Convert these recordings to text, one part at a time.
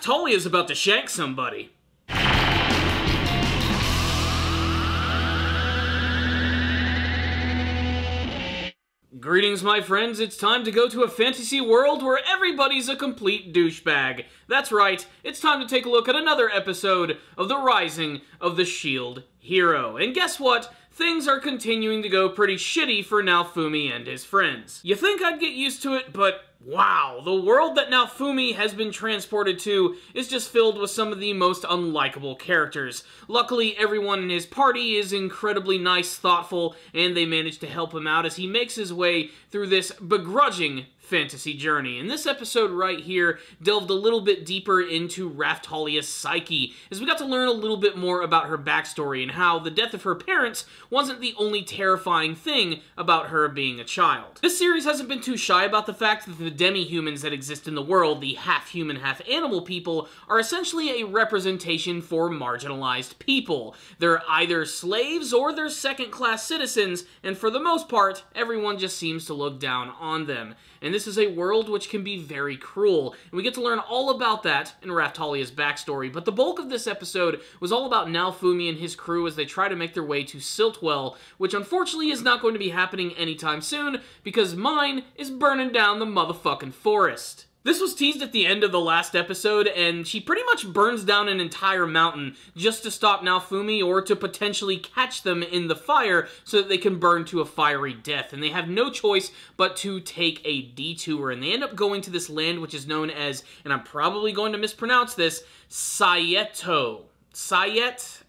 Raphtalia's about to shank somebody. Greetings, my friends. It's time to go to a fantasy world where everybody's a complete douchebag. That's right, it's time to take a look at another episode of The Rising of the Shield Hero. And guess what? Things are continuing to go pretty shitty for Naofumi and his friends. You think I'd get used to it, but wow, the world that Naofumi has been transported to is just filled with some of the most unlikable characters. Luckily, everyone in his party is incredibly nice, thoughtful, and they manage to help him out as he makes his way through this begrudging fantasy journey. And this episode right here delved a little bit deeper into Raphtalia's psyche, as we got to learn a little bit more about her backstory and how the death of her parents wasn't the only terrifying thing about her being a child. This series hasn't been too shy about the fact that the demi-humans that exist in the world, the half-human, half-animal people, are essentially a representation for marginalized people. They're either slaves or they're second-class citizens, and for the most part, everyone just seems to look down on them. And this is a world which can be very cruel, and we get to learn all about that in Raphtalia's backstory. But the bulk of this episode was all about Naofumi and his crew as they try to make their way to Siltwell, which unfortunately is not going to be happening anytime soon, because mine is burning down the motherfucking forest. This was teased at the end of the last episode, and she pretty much burns down an entire mountain just to stop Naofumi or to potentially catch them in the fire so that they can burn to a fiery death. And they have no choice but to take a detour, and they end up going to this land which is known as, and I'm probably going to mispronounce this, Sayeto. Sayet?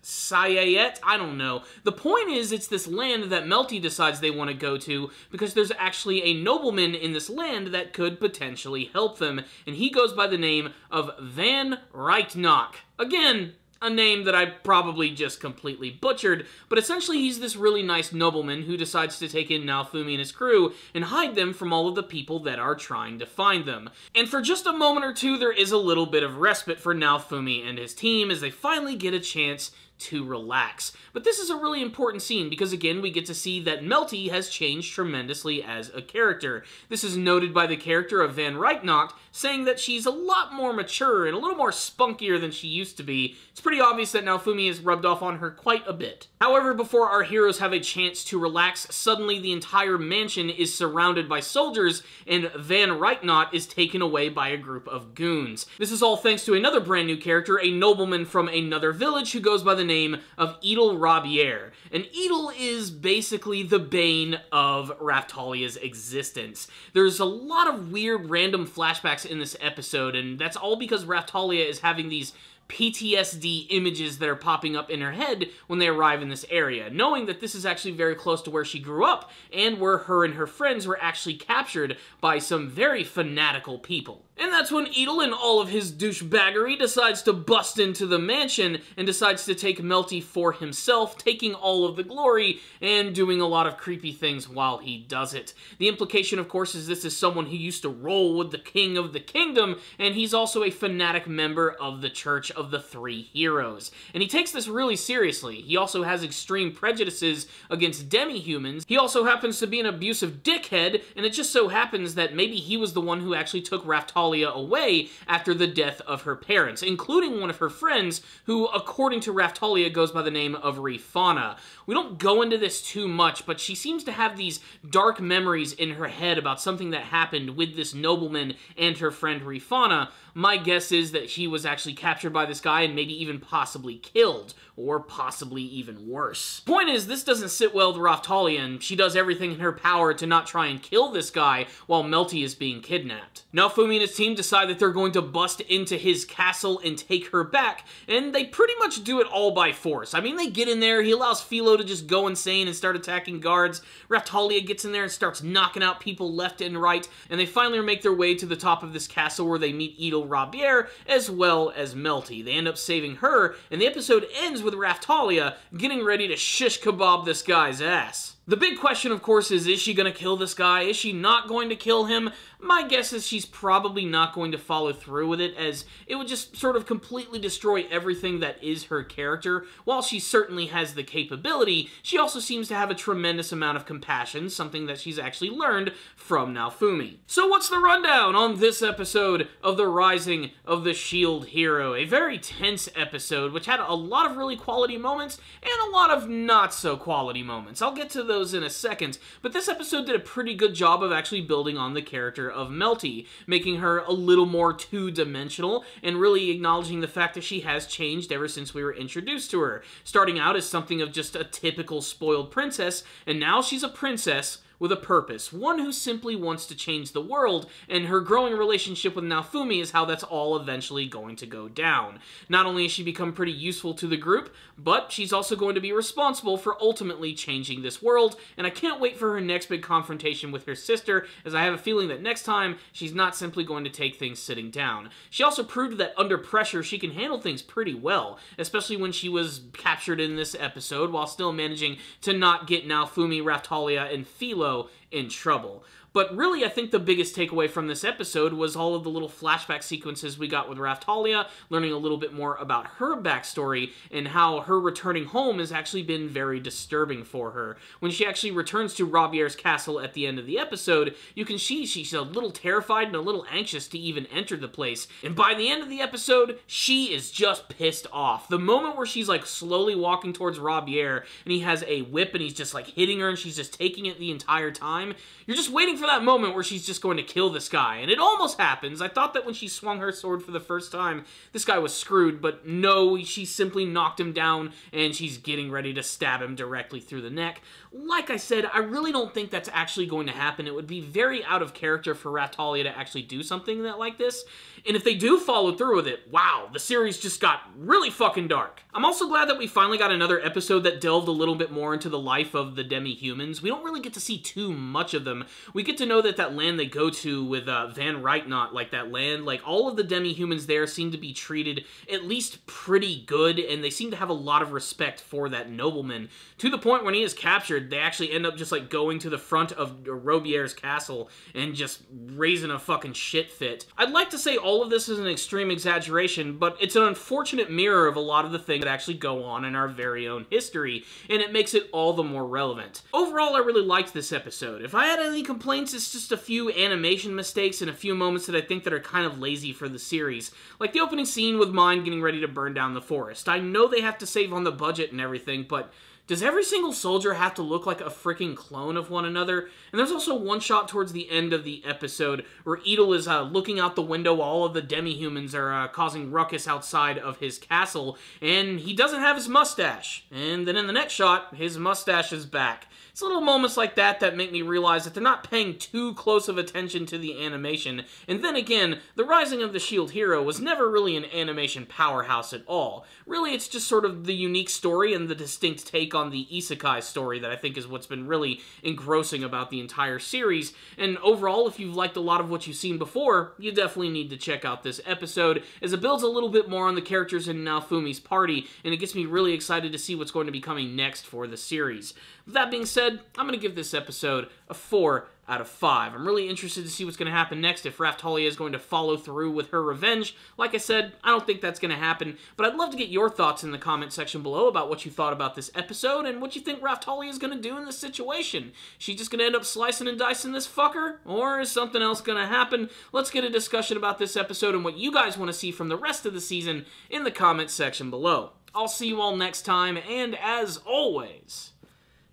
I don't know. The point is, it's this land that Malty decides they want to go to because there's actually a nobleman in this land that could potentially help them, and he goes by the name of Van Rachtnock. Again, a name that I probably just completely butchered, but essentially he's this really nice nobleman who decides to take in Naofumi and his crew and hide them from all of the people that are trying to find them. And for just a moment or two, there is a little bit of respite for Naofumi and his team as they finally get a chance to relax. But this is a really important scene because, again, we get to see that Malty has changed tremendously as a character. This is noted by the character of Van Rachtnock, saying that she's a lot more mature and a little more spunkier than she used to be. It's pretty obvious that Naofumi has rubbed off on her quite a bit. However, before our heroes have a chance to relax, suddenly the entire mansion is surrounded by soldiers, and Van Rachtnock is taken away by a group of goons. This is all thanks to another brand new character, a nobleman from another village who goes by the name of Edel Rabier. And Edel is basically the bane of Raphtalia's existence. There's a lot of weird random flashbacks in this episode, and that's all because Raphtalia is having these PTSD images that are popping up in her head when they arrive in this area, knowing that this is actually very close to where she grew up and where her and her friends were actually captured by some very fanatical people. And that's when Edel, in all of his douchebaggery, decides to bust into the mansion and decides to take Malty for himself, taking all of the glory and doing a lot of creepy things while he does it. The implication, of course, is this is someone who used to roll with the king of the kingdom, and he's also a fanatic member of the Church of the Three Heroes. And he takes this really seriously. He also has extreme prejudices against demi-humans. He also happens to be an abusive dickhead, and it just so happens that maybe he was the one who actually took Raphtalia away after the death of her parents, including one of her friends who, according to Raphtalia, goes by the name of Rifana. We don't go into this too much, but she seems to have these dark memories in her head about something that happened with this nobleman and her friend Rifana. My guess is that she was actually captured by this guy and maybe even possibly killed, or possibly even worse. Point is, this doesn't sit well with Raphtalia, and she does everything in her power to not try and kill this guy while Malty is being kidnapped. Naofumi and his team decide that they're going to bust into his castle and take her back, and they pretty much do it all by force. I mean, they get in there, he allows Philo to just go insane and start attacking guards, Raphtalia gets in there and starts knocking out people left and right, and they finally make their way to the top of this castle where they meet Edel Rabier as well as Malty. They end up saving her, and the episode ends with Raphtalia getting ready to shish kebab this guy's ass. The big question, of course, is she going to kill this guy? Is she not going to kill him? my guess is she's probably not going to follow through with it, as it would just sort of completely destroy everything that is her character. While she certainly has the capability, she also seems to have a tremendous amount of compassion, something that she's actually learned from Naofumi. So what's the rundown on this episode of The Rising of the Shield Hero? A very tense episode, which had a lot of really quality moments and a lot of not so quality moments. I'll get to those in a second, but this episode did a pretty good job of actually building on the character of Malty, making her a little more two-dimensional and really acknowledging the fact that she has changed ever since we were introduced to her. Starting out as something of just a typical spoiled princess, and now she's a princess with a purpose, one who simply wants to change the world, and her growing relationship with Naofumi is how that's all eventually going to go down. Not only has she become pretty useful to the group, but she's also going to be responsible for ultimately changing this world, and I can't wait for her next big confrontation with her sister, as I have a feeling that next time, she's not simply going to take things sitting down. She also proved that under pressure, she can handle things pretty well, especially when she was captured in this episode, while still managing to not get Naofumi, Raphtalia, and Philo in trouble. But really, I think the biggest takeaway from this episode was all of the little flashback sequences we got with Raphtalia, learning a little bit more about her backstory, and how her returning home has actually been very disturbing for her. When she actually returns to Robier's castle at the end of the episode, you can see she's a little terrified and a little anxious to even enter the place. And by the end of the episode, she is just pissed off. The moment where she's like slowly walking towards Robier, and he has a whip and he's just like hitting her and she's just taking it the entire time, you're just waiting for that moment where she's just going to kill this guy, and it almost happens. I thought that when she swung her sword for the first time, this guy was screwed, but no, she simply knocked him down, and she's getting ready to stab him directly through the neck. Like I said, I really don't think that's actually going to happen. It would be very out of character for Raphtalia to actually do something like this, and if they do follow through with it, wow, the series just got really fucking dark. I'm also glad that we finally got another episode that delved a little bit more into the life of the demi-humans. We don't really get to see too much of them. We get to know that land they go to with Van Rytnot, like that land, like all of the demi-humans there seem to be treated at least pretty good, and they seem to have a lot of respect for that nobleman, to the point when he is captured, they actually end up just like going to the front of Robier's castle and just raising a fucking shit fit. I'd like to say all of this is an extreme exaggeration, but it's an unfortunate mirror of a lot of the things that actually go on in our very own history, and it makes it all the more relevant. Overall, I really liked this episode. If I had any complaints, it's just a few animation mistakes and a few moments that I think that are kind of lazy for the series. Like the opening scene with Mine getting ready to burn down the forest. I know they have to save on the budget and everything, but does every single soldier have to look like a freaking clone of one another? And there's also one shot towards the end of the episode where Edel is looking out the window while all of the demi-humans are causing ruckus outside of his castle, and he doesn't have his mustache. And then in the next shot, his mustache is back. It's little moments like that that make me realize that they're not paying too close of attention to the animation. And then again, The Rising of the Shield Hero was never really an animation powerhouse at all. Really, it's just sort of the unique story and the distinct take on the isekai story that I think is what's been really engrossing about the entire series. And overall, if you've liked a lot of what you've seen before, you definitely need to check out this episode, as it builds a little bit more on the characters in Naofumi's party, and it gets me really excited to see what's going to be coming next for the series. With that being said, I'm going to give this episode a 4 out of 5. I'm really interested to see what's going to happen next, if Raphtalia is going to follow through with her revenge. Like I said, I don't think that's going to happen, but I'd love to get your thoughts in the comment section below about what you thought about this episode and what you think Raphtalia is going to do in this situation. She just going to end up slicing and dicing this fucker? Or is something else going to happen? Let's get a discussion about this episode and what you guys want to see from the rest of the season in the comment section below. I'll see you all next time, and as always,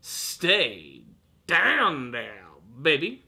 stay down there, baby.